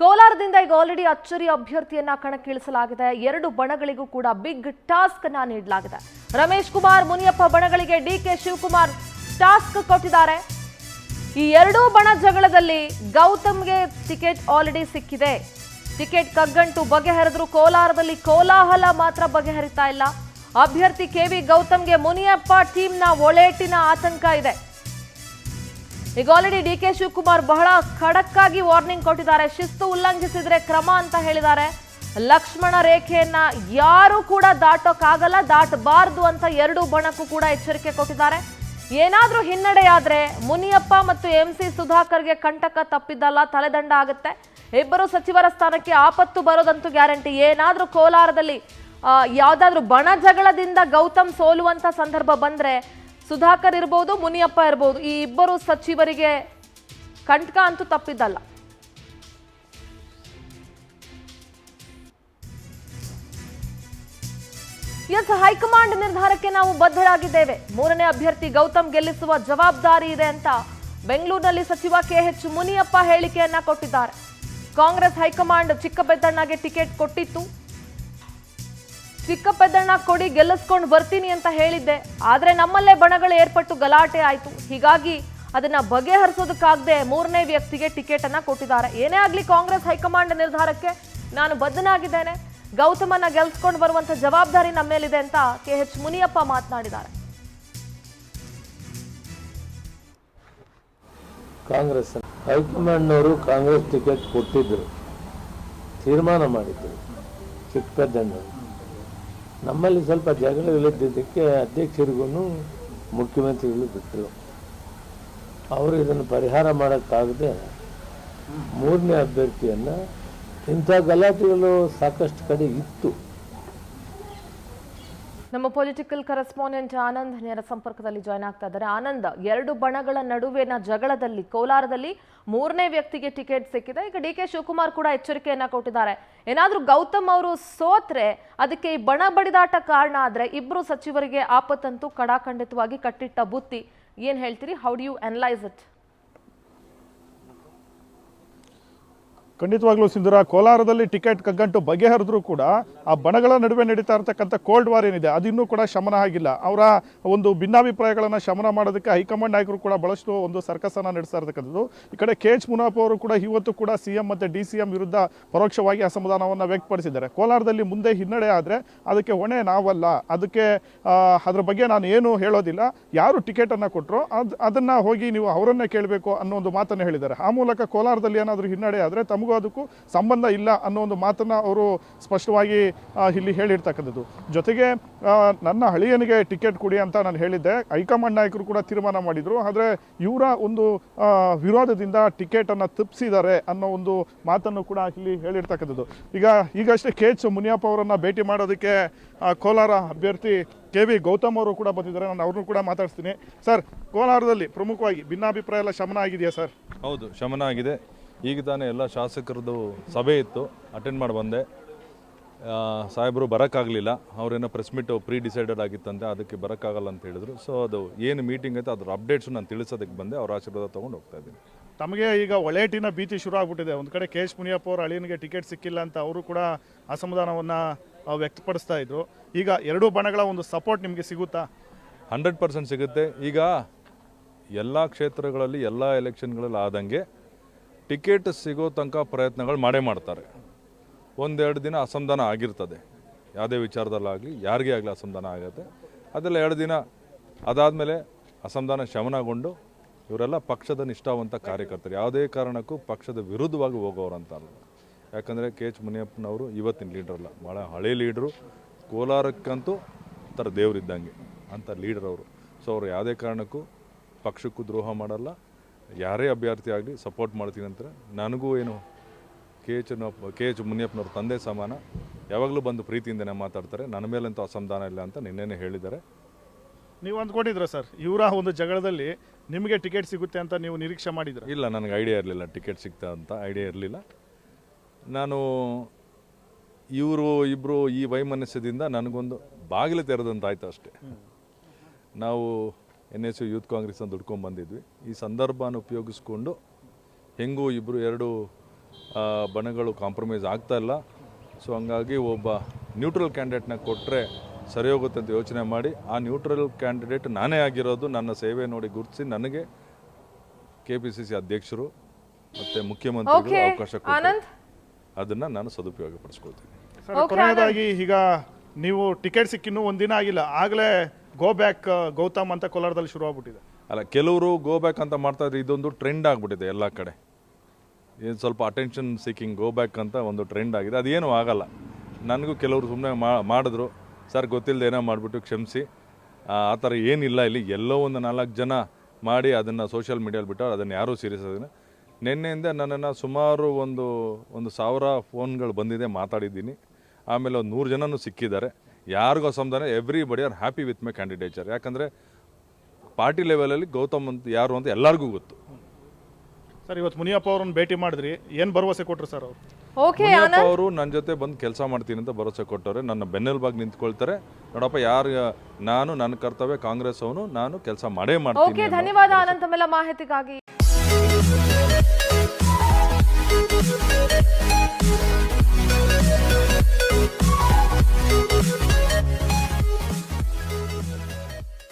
ಕೋಲಾರದಿಂದ ಈಗ ಆಲ್ರೆಡಿ ಅಚ್ಚರಿ ಅಭ್ಯರ್ಥಿಯನ್ನ ಕಣಕ್ಕಿಳಿಸಲಾಗಿದೆ. ಎರಡು ಬಣಗಳಿಗೂ ಕೂಡ ಬಿಗ್ ಟಾಸ್ಕ್ ಅನ್ನ ನೀಡಲಾಗಿದೆ. ರಮೇಶ್ ಕುಮಾರ್ ಮುನಿಯಪ್ಪ ಬಣಗಳಿಗೆ ಡಿಕೆ ಶಿವಕುಮಾರ್ ಟಾಸ್ಕ್ ಕೊಟ್ಟಿದ್ದಾರೆ. ಈ ಎರಡೂ ಬಣ ಜಗಳದಲ್ಲಿ ಗೌತಮ್ಗೆ ಟಿಕೆಟ್ ಆಲ್ರೆಡಿ ಸಿಕ್ಕಿದೆ. ಟಿಕೆಟ್ ಕಗ್ಗಂಟು ಬಗೆಹರಿದ್ರು ಕೋಲಾರದಲ್ಲಿ ಕೋಲಾಹಲ ಮಾತ್ರ ಬಗೆಹರಿತಾ ಇಲ್ಲ. ಅಭ್ಯರ್ಥಿ ಕೆವಿ ಗೌತಮ್ಗೆ ಮುನಿಯಪ್ಪ ಟೀಮ್ನ ಒಳೇಟಿನ ಆತಂಕ ಇದೆ. ಈಗ ಆಲ್ರೆಡಿ ಡಿಕೆ ಶಿವಕುಮಾರ್ ಬಹಳ ಖಡಕ್ ಆಗಿ ವಾರ್ನಿಂಗ್ ಕೊಟ್ಟಿದ್ದಾರೆ. ಶಿಸ್ತು ಉಲ್ಲಂಘಿಸಿದ್ರೆ ಕ್ರಮ ಅಂತ ಹೇಳಿದ್ದಾರೆ. ಲಕ್ಷ್ಮಣ ರೇಖೆಯನ್ನ ಯಾರು ಕೂಡ ದಾಟೋಕ್ಕಾಗಲ್ಲ, ದಾಟಬಾರದು ಅಂತ ಎರಡೂ ಬಣಕ್ಕೂ ಕೂಡ ಎಚ್ಚರಿಕೆ ಕೊಟ್ಟಿದ್ದಾರೆ. ಏನಾದ್ರೂ ಹಿನ್ನಡೆಯಾದ್ರೆ ಮುನಿಯಪ್ಪ ಮತ್ತು ಎಂಸಿ ಸುಧಾಕರ್ಗೆ ಕಂಟಕ ತಪ್ಪಿದ್ದಲ್ಲ, ತಲೆದಂಡ ಆಗುತ್ತೆ. ಇಬ್ಬರು ಸಚಿವರ ಸ್ಥಾನಕ್ಕೆ ಆಪತ್ತು ಬರೋದಂತೂ ಗ್ಯಾರಂಟಿ. ಏನಾದ್ರೂ ಕೋಲಾರದಲ್ಲಿ ಯಾವ್ದಾದ್ರು ಬಣ ಜಗಳದಿಂದ ಗೌತಮ್ ಸೋಲುವಂತ ಸಂದರ್ಭ ಬಂದ್ರೆ ಸುಧಾಕರ್ ಇರ್ಬೋದು, ಮುನಿಯಪ್ಪ ಇರ್ಬೋದು, ಈ ಇಬ್ಬರು ಸಚಿವರಿಗೆ ಕಂಟಕ ಅಂತೂ ತಪ್ಪಿದ್ದಲ್ಲ. ಎಸ್, ಹೈಕಮಾಂಡ್ ನಿರ್ಧಾರಕ್ಕೆ ನಾವು ಬದ್ಧರಾಗಿದ್ದೇವೆ. ಮೂರನೇ ಅಭ್ಯರ್ಥಿ ಗೌತಮ್ ಗೆಲ್ಲಿಸುವ ಜವಾಬ್ದಾರಿ ಇದೆ ಅಂತ ಬೆಂಗಳೂರಿನಲ್ಲಿ ಸಚಿವ ಕೆಎಚ್ ಮುನಿಯಪ್ಪ ಹೇಳಿಕೆಯನ್ನ ಕೊಟ್ಟಿದ್ದಾರೆ. ಕಾಂಗ್ರೆಸ್ ಹೈಕಮಾಂಡ್ ಚಿಕ್ಕಪೆದ್ದಣ್ಣಗೆ ಟಿಕೆಟ್ ಕೊಟ್ಟಿತ್ತು. ಚಿಕ್ಕಪೆದ್ದಣ್ಣ ಕೊಡಿ, ಗೆಲ್ಲಿಸ್ಕೊಂಡು ಬರ್ತೀನಿ ಅಂತ ಹೇಳಿದ್ದೆ. ಆದ್ರೆ ನಮ್ಮಲ್ಲೇ ಬಣಗಳು ಏರ್ಪಟ್ಟು ಗಲಾಟೆ ಆಯ್ತು. ಹೀಗಾಗಿ ಅದನ್ನ ಬಗೆಹರಿಸೋದಕ್ಕಾಗದೆ ಮೂರನೇ ವ್ಯಕ್ತಿಗೆ ಟಿಕೆಟ್ ಅನ್ನ ಕೊಟ್ಟಿದ್ದಾರೆ. ಏನೇ ಆಗ್ಲಿ ಕಾಂಗ್ರೆಸ್ ಹೈಕಮಾಂಡ್ ನಿರ್ಧಾರಕ್ಕೆ ನಾನು ಬದ್ಧನಾಗಿದ್ದೇನೆ. ಗೌತಮನ್ನ ಗೆಲ್ಸ್ಕೊಂಡು ಬರುವಂತ ಜವಾಬ್ದಾರಿ ನಮ್ಮ ಮೇಲಿದೆ ಅಂತ ಕೆಎಚ್ ಮುನಿಯಪ್ಪ ಮಾತನಾಡಿದ್ದಾರೆ. ಕಾಂಗ್ರೆಸ್ ಹೈಕಮಾಂಡ್ನವರು ಕಾಂಗ್ರೆಸ್ ಟಿಕೆಟ್ ಕೊಟ್ಟಿದ್ದರು, ತೀರ್ಮಾನ ಮಾಡಿದ್ದರು ಚಿಕ್ಕಪೆದ್ದಣ್ಣವರು. ನಮ್ಮಲ್ಲಿ ಸ್ವಲ್ಪ ಜಗಳಗಳಿದ್ದಕ್ಕೆ ಅಧ್ಯಕ್ಷರಿಗೂ ಮುಖ್ಯಮಂತ್ರಿಗಳು ಬಿಟ್ಟರು. ಅವರು ಇದನ್ನು ಪರಿಹಾರ ಮಾಡೋಕ್ಕಾಗದೆ ಮೂರನೇ ಅಭ್ಯರ್ಥಿಯನ್ನು, ಇಂಥ ಗಲಾಟೆಗಳು ಸಾಕಷ್ಟು ಕಡೆ ಇತ್ತು. ನಮ್ಮ ಪೊಲಿಟಿಕಲ್ ಕರೆಸ್ಪಾಂಡೆಂಟ್ ಆನಂದ್ ನೇರ ಸಂಪರ್ಕದಲ್ಲಿ ಜಾಯ್ನ್ ಆಗ್ತಾ ಇದ್ದಾರೆ. ಆನಂದ್, ಎರಡು ಬಣಗಳ ನಡುವಿನ ಜಗಳದಲ್ಲಿ ಕೋಲಾರದಲ್ಲಿ ಮೂರನೇ ವ್ಯಕ್ತಿಗೆ ಟಿಕೆಟ್ ಸಿಕ್ಕಿದೆ. ಈಗ ಡಿಕೆ ಶಿವಕುಮಾರ್ ಕೂಡ ಎಚ್ಚರಿಕೆಯನ್ನ ಕೊಟ್ಟಿದ್ದಾರೆ. ಏನಾದ್ರೂ ಗೌತಮ್ ಅವರು ಸೋತ್ರೆ ಅದಕ್ಕೆ ಈ ಬಣ ಬಡಿದಾಟ ಕಾರಣ ಆದ್ರೆ ಇಬ್ರು ಸಚಿವರಿಗೆ ಆಪತ್ತಂತೂ ಕಡಾಖಂಡಿತವಾಗಿ ಕಟ್ಟಿಟ್ಟ ಬುತ್ತಿ. ಏನ್ ಹೇಳ್ತೀರಿ? How do you analyse it? ಖಂಡಿತವಾಗ್ಲೂ ಸಿಂಧೂರ, ಕೋಲಾರದಲ್ಲಿ ಟಿಕೆಟ್ ಕಗ್ಗಂಟು ಬಗೆಹರಿದ್ರೂ ಕೂಡ ಆ ಬಣಗಳ ನಡುವೆ ನಡೀತಾ ಇರತಕ್ಕಂಥ ಕೋಲ್ಡ್ ವಾರ್ ಏನಿದೆ ಅದಿನ್ನೂ ಕೂಡ ಶಮನ ಆಗಿಲ್ಲ. ಅವರ ಒಂದು ಭಿನ್ನಾಭಿಪ್ರಾಯಗಳನ್ನು ಶಮನ ಮಾಡೋದಕ್ಕೆ ಹೈಕಮಾಂಡ್ ನಾಯಕರು ಕೂಡ ಬಹಳಷ್ಟು ಒಂದು ಸರ್ಕಸನ್ನು ನಡೆಸ್ತಾ ಇರತಕ್ಕಂಥದ್ದು. ಈ ಕಡೆ ಕೆಎಚ್ ಮುನಿಯಪ್ಪ ಅವರು ಕೂಡ ಇವತ್ತು ಕೂಡ ಸಿಎಂ ಮತ್ತು DCM ವಿರುದ್ಧ ಪರೋಕ್ಷವಾಗಿ ಅಸಮಾಧಾನವನ್ನು ವ್ಯಕ್ತಪಡಿಸಿದ್ದಾರೆ. ಕೋಲಾರದಲ್ಲಿ ಮುಂದೆ ಹಿನ್ನಡೆ ಆದರೆ ಅದಕ್ಕೆ ಹೊಣೆ ನಾವಲ್ಲ, ಅದಕ್ಕೆ ಅದ್ರ ಬಗ್ಗೆ ನಾನು ಏನು ಹೇಳೋದಿಲ್ಲ. ಯಾರು ಟಿಕೆಟನ್ನು ಕೊಟ್ಟರು ಅದನ್ನು ಹೋಗಿ ನೀವು ಅವರನ್ನೇ ಕೇಳಬೇಕು ಅನ್ನೋ ಒಂದು ಮಾತನ್ನು ಹೇಳಿದ್ದಾರೆ. ಆ ಮೂಲಕ ಕೋಲಾರದಲ್ಲಿ ಏನಾದರೂ ಹಿನ್ನಡೆ ಆದರೆ ತಮಗೂ ಅದಕ್ಕೂ ಸಂಬಂಧ ಇಲ್ಲ ಅನ್ನೋ ಒಂದು ಮಾತನ್ನು ಅವರು ಸ್ಪಷ್ಟವಾಗಿ ಇಲ್ಲಿ ಹೇಳಿರ್ತಕ್ಕಂಥದ್ದು. ಜೊತೆಗೆ ನನ್ನ ಹಳಿಯನಿಗೆ ಟಿಕೆಟ್ ಕೊಡಿ ಅಂತ ನಾನು ಹೇಳಿದ್ದೆ. ಹೈಕಮಾಂಡ್ ನಾಯಕರು ಕೂಡ ತೀರ್ಮಾನ ಮಾಡಿದರು. ಆದರೆ ಇವರ ಒಂದು ವಿರೋಧದಿಂದ ಟಿಕೆಟನ್ನು ತಪ್ಪಿಸಿದ್ದಾರೆ ಅನ್ನೋ ಒಂದು ಮಾತನ್ನು ಕೂಡ ಇಲ್ಲಿ ಹೇಳಿರ್ತಕ್ಕಂಥದ್ದು. ಈಗಷ್ಟೇ ಕೆಎಚ್ ಮುನಿಯಪ್ಪ ಅವರನ್ನು ಭೇಟಿ ಮಾಡೋದಕ್ಕೆ ಕೋಲಾರ ಅಭ್ಯರ್ಥಿ ಕೆವಿ ಗೌತಮ್ ಅವರು ಕೂಡ ಬಂದಿದ್ದಾರೆ. ನಾನು ಅವ್ರನ್ನೂ ಕೂಡ ಮಾತಾಡ್ತೀನಿ. ಸರ್, ಕೋಲಾರದಲ್ಲಿ ಪ್ರಮುಖವಾಗಿ ಭಿನ್ನಾಭಿಪ್ರಾಯ ಎಲ್ಲ ಶಮನ ಆಗಿದೆಯಾ ಸರ್? ಹೌದು, ಶಮನ ಆಗಿದೆ. ಈಗ ತಾನೇ ಎಲ್ಲ ಶಾಸಕರದ್ದು ಸಭೆ ಇತ್ತು, ಅಟೆಂಡ್ ಮಾಡಿ ಬಂದೆ. ಸಾಹೇಬರು ಬರೋಕ್ಕಾಗಲಿಲ್ಲ, ಅವರೇನೋ ಪ್ರೆಸ್ ಮೀಟ್ ಪ್ರೀ ಡಿಸೈಡೆಡ್ ಆಗಿತ್ತಂತೆ, ಅದಕ್ಕೆ ಬರೋಕ್ಕಾಗಲ್ಲ ಅಂತ ಹೇಳಿದ್ರು. ಸೊ ಅದು ಏನು ಮೀಟಿಂಗ್ ಐತೆ ಅದ್ರ ಅಪ್ಡೇಟ್ಸು ನಾನು ತಿಳಿಸೋದಕ್ಕೆ ಬಂದೆ. ಅವ್ರ ಆಶೀರ್ವಾದ ತೊಗೊಂಡು ಹೋಗ್ತಾ ಇದ್ದೀನಿ. ತಮಗೆ ಈಗ ಒಳೇಟಿನ ಭೀತಿ ಶುರು ಆಗ್ಬಿಟ್ಟಿದೆ. ಒಂದು ಕಡೆ ಕೆಎಚ್ ಮುನಿಯಪ್ಪ ಅವರು ಅಳಿಯನಿಗೆ ಟಿಕೆಟ್ ಸಿಕ್ಕಿಲ್ಲ ಅಂತ ಅವರು ಕೂಡ ಅಸಮಾಧಾನವನ್ನು ವ್ಯಕ್ತಪಡಿಸ್ತಾ ಇದ್ರು. ಈಗ ಎರಡೂ ಬಣಗಳ ಒಂದು ಸಪೋರ್ಟ್ ನಿಮಗೆ ಸಿಗುತ್ತಾ? 100% ಸಿಗುತ್ತೆ. ಈಗ ಎಲ್ಲ ಕ್ಷೇತ್ರಗಳಲ್ಲಿ ಎಲ್ಲ ಎಲೆಕ್ಷನ್ಗಳಲ್ಲಿ ಆದಂಗೆ ಟಿಕೆಟ್ ಸಿಗೋ ತನಕ ಪ್ರಯತ್ನಗಳು ಮಾಡೇ ಮಾಡ್ತಾರೆ. ಒಂದೆರಡು ದಿನ ಅಸಮಾಧಾನ ಆಗಿರ್ತದೆ, ಯಾವುದೇ ವಿಚಾರದಲ್ಲಾಗಲಿ ಯಾರಿಗೇ ಆಗಲಿ ಅಸಮಾಧಾನ ಆಗುತ್ತೆ. ಅದೆಲ್ಲ 2 ದಿನ ಅದಾದಮೇಲೆ ಅಸಮಾಧಾನ ಶಮನಗೊಂಡು ಇವರೆಲ್ಲ ಪಕ್ಷದ ನಿಷ್ಠಾವಂತ ಕಾರ್ಯಕರ್ತರು, ಯಾವುದೇ ಕಾರಣಕ್ಕೂ ಪಕ್ಷದ ವಿರುದ್ಧವಾಗಿ ಹೋಗೋರು ಅಂತ ಅಲ್ಲ. ಯಾಕಂದರೆ ಕೆಎಚ್ ಮುನಿಯಪ್ಪನವರು ಇವತ್ತಿನ ಲೀಡ್ರ್ ಅಲ್ಲ, ಭಾಳ ಹಳೆ ಲೀಡ್ರು. ಕೋಲಾರಕ್ಕಂತೂ ಥರ ದೇವರಿದ್ದಂಗೆ ಅಂಥ ಲೀಡರ್ ಅವರು. ಸೊ ಅವರು ಯಾವುದೇ ಕಾರಣಕ್ಕೂ ಪಕ್ಷಕ್ಕೂ ದ್ರೋಹ ಮಾಡಲ್ಲ. ಯಾರೇ ಅಭ್ಯರ್ಥಿ ಆಗಲಿ ಸಪೋರ್ಟ್ ಮಾಡ್ತೀನಿ ಅಂತಾರೆ. ನನಗೂ ಏನು ಕೆಎಚ್ ಮುನಿಯಪ್ಪನವ್ರ ತಂದೆ ಸಮಾನ, ಯಾವಾಗಲೂ ಬಂದು ಪ್ರೀತಿಯಿಂದನೇ ಮಾತಾಡ್ತಾರೆ. ನನ್ನ ಮೇಲಂತೂ ಅಸಮಾಧಾನ ಇಲ್ಲ ಅಂತ ನಿನ್ನೆನೇ ಹೇಳಿದ್ದಾರೆ. ನೀವು ಅಂದ್ಕೊಂಡಿದ್ರ ಸರ್ ಇವರ ಒಂದು ಜಗಳದಲ್ಲಿ ನಿಮಗೆ ಟಿಕೆಟ್ ಸಿಗುತ್ತೆ ಅಂತ ನೀವು ನಿರೀಕ್ಷೆ ಮಾಡಿದ್ರೆ? ಇಲ್ಲ, ನನಗೆ ಐಡಿಯಾ ಇರಲಿಲ್ಲ ಟಿಕೆಟ್ ಸಿಗ್ತಾ ಅಂತ, ಐಡಿಯಾ ಇರಲಿಲ್ಲ. ನಾನು ಇವರು ಇಬ್ಬರು ಈ ವೈಮನಸ್ಯದಿಂದ ನನಗೊಂದು ಬಾಗಿಲು ತೆರೆದಂತಾಯ್ತು ಅಷ್ಟೇ. ನಾವು NSU ಯೂತ್ ಕಾಂಗ್ರೆಸ್ ಅಂತ ದುಡ್ಕೊಂಡು ಬಂದಿದ್ವಿ. ಈ ಸಂದರ್ಭನ ಉಪಯೋಗಿಸ್ಕೊಂಡು ಹೆಂಗೂ ಎರಡು ಬಣಗಳು ಕಾಂಪ್ರಮೈಸ್ ಆಗ್ತಾ ಇಲ್ಲ. ಸೊ ಹಂಗಾಗಿ ಒಬ್ಬ ನ್ಯೂಟ್ರಲ್ ಕ್ಯಾಂಡಿಡೇಟ್ನ ಕೊಟ್ಟರೆ ಸರಿ ಹೋಗುತ್ತೆ ಅಂತ ಯೋಚನೆ ಮಾಡಿ ಆ ನ್ಯೂಟ್ರಲ್ ಕ್ಯಾಂಡಿಡೇಟ್ ನಾನೇ ಆಗಿರೋದು. ನನ್ನ ಸೇವೆ ನೋಡಿ ಗುರುತಿಸಿ ನನಗೆ KPCC ಅಧ್ಯಕ್ಷರು ಮತ್ತು ಮುಖ್ಯಮಂತ್ರಿಗಳು ಅವಕಾಶ ಕೊಟ್ಟರು. ಅದನ್ನು ನಾನು ಸದುಪಯೋಗ ಪಡಿಸ್ಕೊಳ್ತೀನಿ. ಸರ್, ಕೊನೆಯದಾಗಿ ಈಗ ನೀವು ಟಿಕೆಟ್ ಸಿಕ್ಕಿನ್ನೂ ಒಂದಿನ ಆಗಿಲ್ಲ, ಆಗಲೇ ಗೋ ಬ್ಯಾಕ್ ಗೌತಮ್ ಅಂತ ಕೋಲಾರದಲ್ಲಿ ಶುರು ಆಗ್ಬಿಟ್ಟಿದೆ. ಅಲ್ಲ, ಕೆಲವರು ಗೋ ಬ್ಯಾಕ್ ಅಂತ ಮಾಡ್ತಾ ಇದ್ರೆ ಇದೊಂದು ಟ್ರೆಂಡ್ ಆಗಿಬಿಟ್ಟಿದೆ ಎಲ್ಲ ಕಡೆ. ಏನು ಸ್ವಲ್ಪ ಅಟೆನ್ಷನ್ ಸೀಕಿಂಗ್ ಗೋ ಬ್ಯಾಕ್ ಅಂತ ಒಂದು ಟ್ರೆಂಡ್ ಆಗಿದೆ. ಅದೇನೂ ಆಗಲ್ಲ. ನನಗೂ ಕೆಲವರು ಸುಮ್ಮನೆ ಮಾಡಿದ್ರು, ಸರ್ ಗೊತ್ತಿಲ್ಲದೆ ಏನೋ ಮಾಡಿಬಿಟ್ಟು ಕ್ಷಮಿಸಿ, ಆ ಥರ ಏನಿಲ್ಲ. ಇಲ್ಲಿ ಎಲ್ಲೋ ಒಂದು 4 ಜನ ಮಾಡಿ ಅದನ್ನು ಸೋಷಿಯಲ್ ಮೀಡಿಯಲ್ಲಿ ಬಿಟ್ಟು ಅದನ್ನು ಯಾರೂ ಸೀರಿಯಸ್ ಅದನ್ನು. ನಿನ್ನೆಯಿಂದ ನನ್ನನ್ನು ಸುಮಾರು ಒಂದು 1000 ಫೋನ್ಗಳು ಬಂದಿದೆ, ಮಾತಾಡಿದ್ದೀನಿ. ಆಮೇಲೆ ಒಂದು 100 ಜನನೂ ಸಿಕ್ಕಿದ್ದಾರೆ. ಯಾರಿಗೂ ಅಸಮಾಧಾನ, everybody are happy with my candidature. ಯಾಕಂದರೆ ಪಾರ್ಟಿ ಲೆವೆಲಲ್ಲಿ ಗೌತಮ್ ಅಂತ ಯಾರು ಅಂತ ಎಲ್ಲರಿಗೂ ಗೊತ್ತು. ಸರ್, ಇವತ್ತು ಮುನಿಯಪ್ಪ ಅವ್ರನ್ನ ಭೇಟಿ ಮಾಡಿದ್ರಿ, ಏನು ಭರವಸೆ ಕೊಟ್ಟರು ಸರ್ ಅವರು? ಮುನಿಯಪ್ಪ ಅವರು ನನ್ನ ಜೊತೆ ಬಂದು ಕೆಲಸ ಮಾಡ್ತೀನಿ ಅಂತ ಭರವಸೆ ಕೊಟ್ಟವ್ರೆ. ನನ್ನ ಬೆನ್ನೆಲುಬಾಗಿ ನಿಂತ್ಕೊಳ್ತಾರೆ. ನೋಡಪ್ಪ, ಯಾರು ನಾನು ನನ್ನ ಕರ್ತವ್ಯ ಕಾಂಗ್ರೆಸ್ ಅವನು, ನಾನು ಕೆಲಸ ಮಾಡೇ ಮಾಡ್ತೀನಿ. ಧನ್ಯವಾದ ಅನಂತ್ ತಮ್ಮೆಲ್ಲ ಮಾಹಿತಿಗಾಗಿ.